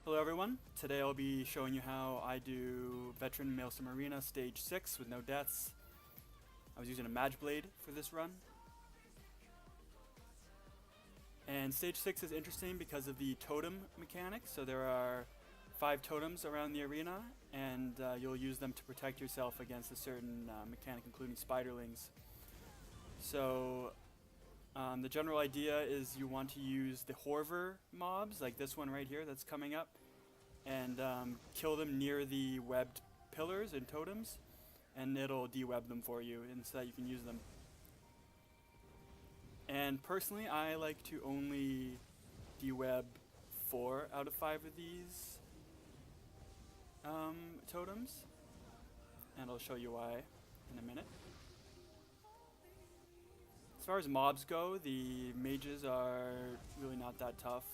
Hello everyone, today I'll be showing you how I do Veteran Maelstrom Arena Stage 6 with no deaths. I was using a Mage Blade for this run. And Stage 6 is interesting because of the totem mechanic, so there are 5 totems around the arena, and you'll use them to protect yourself against a certain mechanic, including spiderlings. So the general idea is you want to use the Horver mobs, like this one right here that's coming up, and kill them near the webbed pillars and totems, and it'll de-web them for you, and so that you can use them. And personally, I like to only de-web 4 out of 5 of these totems, and I'll show you why in a minute. As far as mobs go, the mages are really not that tough.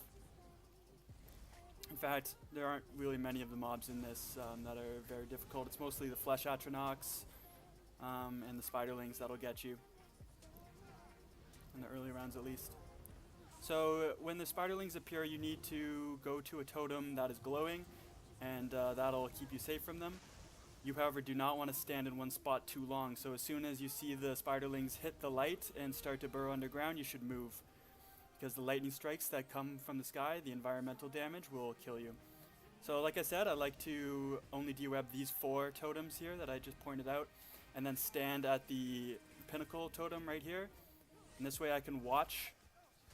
In fact, there aren't really many of the mobs in this that are very difficult. It's mostly the Flesh Atronachs and the Spiderlings that'll get you. In the early rounds at least. So when the Spiderlings appear, you need to go to a totem that is glowing, and that'll keep you safe from them. You, however, do not want to stand in one spot too long, so as soon as you see the Spiderlings hit the light and start to burrow underground, you should move. Because the lightning strikes that come from the sky, the environmental damage, will kill you. So like I said, I like to only de-web these 4 totems here that I just pointed out, and then stand at the pinnacle totem right here. And this way I can watch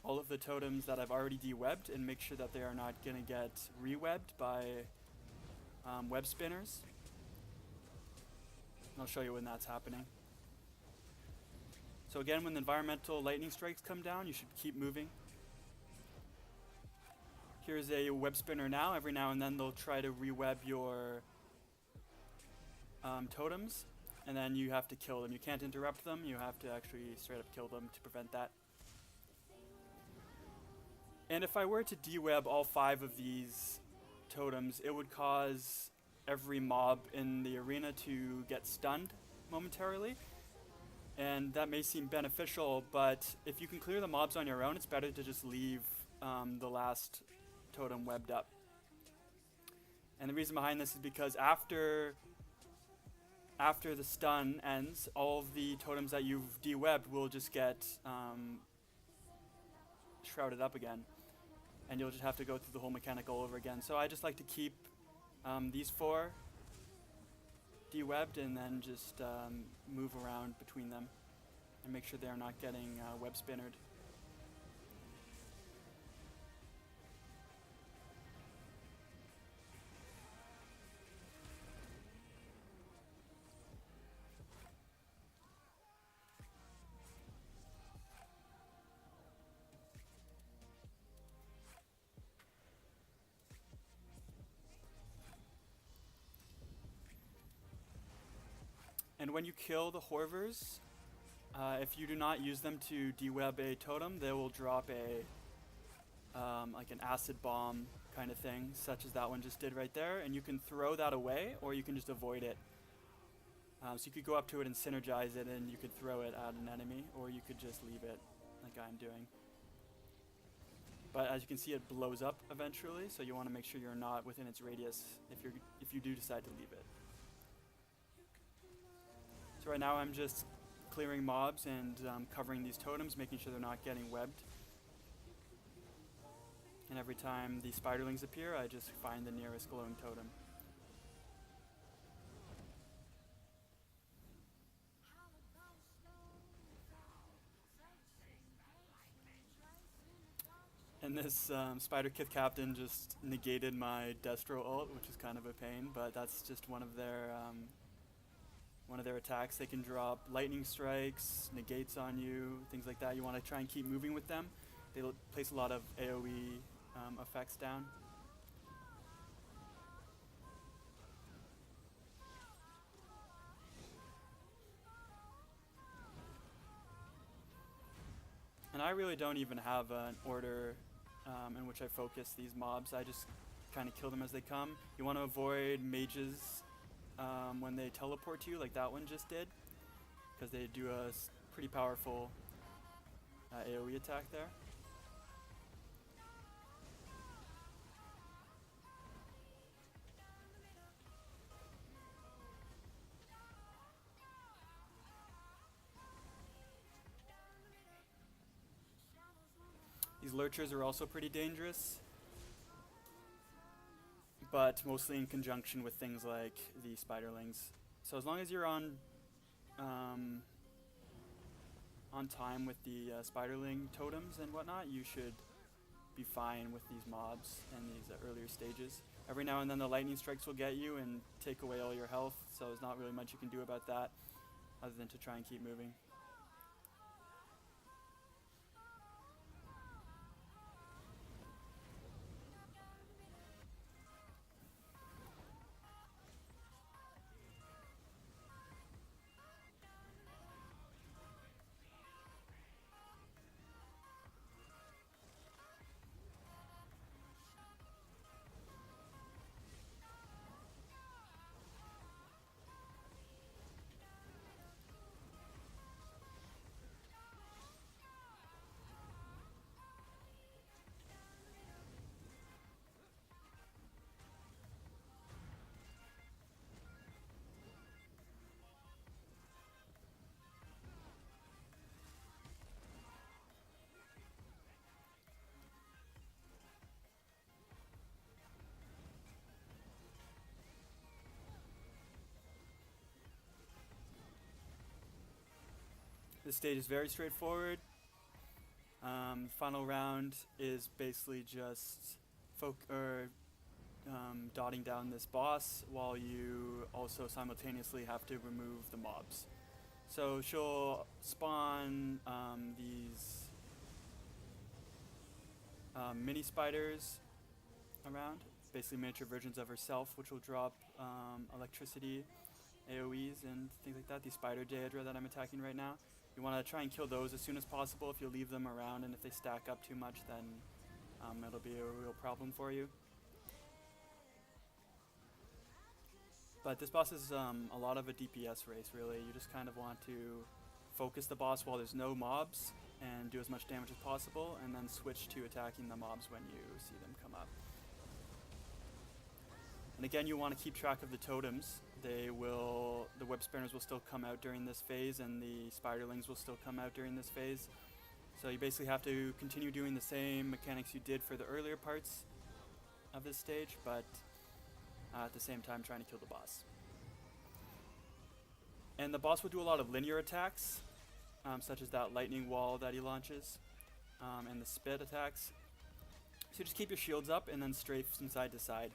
all of the totems that I've already de-webbed and make sure that they are not going to get re-webbed by web spinners. And I'll show you when that's happening. So again, when the environmental lightning strikes come down, you should keep moving. Here's a web spinner now. Every now and then they'll try to re-web your totems, and then you have to kill them. You can't interrupt them, you have to actually straight up kill them to prevent that. And if I were to de-web all 5 of these totems, it would cause every mob in the arena to get stunned momentarily. And that may seem beneficial, but if you can clear the mobs on your own, it's better to just leave the last totem webbed up. And the reason behind this is because after the stun ends, all of the totems that you've de-webbed will just get shrouded up again. And you'll just have to go through the whole mechanic all over again. So I just like to keep these 4 de-webbed and then just move around between them and make sure they're not getting web spinnered. And when you kill the Horvers, if you do not use them to de-web a totem, they will drop a like an acid bomb kind of thing, such as that one just did right there, and you can throw that away, or you can just avoid it. So you could go up to it and synergize it, and you could throw it at an enemy, or you could just leave it, like I'm doing. But as you can see, it blows up eventually, so you want to make sure you're not within its radius if you do decide to leave it. So right now I'm just clearing mobs and covering these totems, making sure they're not getting webbed. And every time the spiderlings appear, I just find the nearest glowing totem. And this Spider Kith Captain just negated my Destro ult, which is kind of a pain, but that's just one of their attacks. They can drop lightning strikes, negates on you, things like that. You want to try and keep moving with them. They place a lot of AoE effects down. And I really don't even have an order in which I focus these mobs. I just kind of kill them as they come. You want to avoid mages when they teleport to you, like that one just did, because they do a pretty powerful AoE attack there. lurchers are also pretty dangerous, but mostly in conjunction with things like the spiderlings. So as long as you're on time with the spiderling totems and whatnot, you should be fine with these mobs and these earlier stages. Every now and then the lightning strikes will get you and take away all your health, so there's not really much you can do about that other than to try and keep moving. This stage is very straightforward. Final round is basically just dotting down this boss while you also simultaneously have to remove the mobs. So she'll spawn these mini spiders around, basically miniature versions of herself, which will drop electricity, AoEs, and things like that. The spider Daedra that I'm attacking right now. You want to try and kill those as soon as possible. If you leave them around and if they stack up too much, then it'll be a real problem for you. But this boss is a lot of a DPS race, really. You just kind of want to focus the boss while there's no mobs and do as much damage as possible, and then switch to attacking the mobs when you see them come up. And again, you want to keep track of the totems. The web spinners will still come out during this phase, and the spiderlings will still come out during this phase. So you basically have to continue doing the same mechanics you did for the earlier parts of this stage, but at the same time trying to kill the boss. And the boss will do a lot of linear attacks, such as that lightning wall that he launches, and the spit attacks. So just keep your shields up and then strafe from side to side.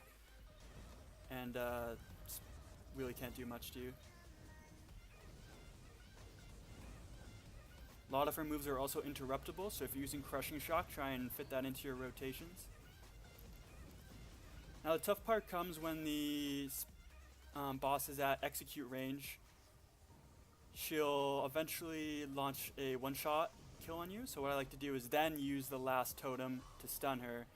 And really can't do much to you. A lot of her moves are also interruptible, so if you're using Crushing Shock, try and fit that into your rotations. Now the tough part comes when the boss is at execute range. She'll eventually launch a one-shot kill on you, so what I like to do is then use the last totem to stun her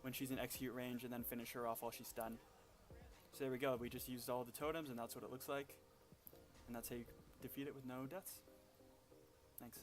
when she's in execute range, and then finish her off while she's stunned. So there we go, we just used all the totems, and that's what it looks like. And that's how you defeat it with no deaths. Thanks.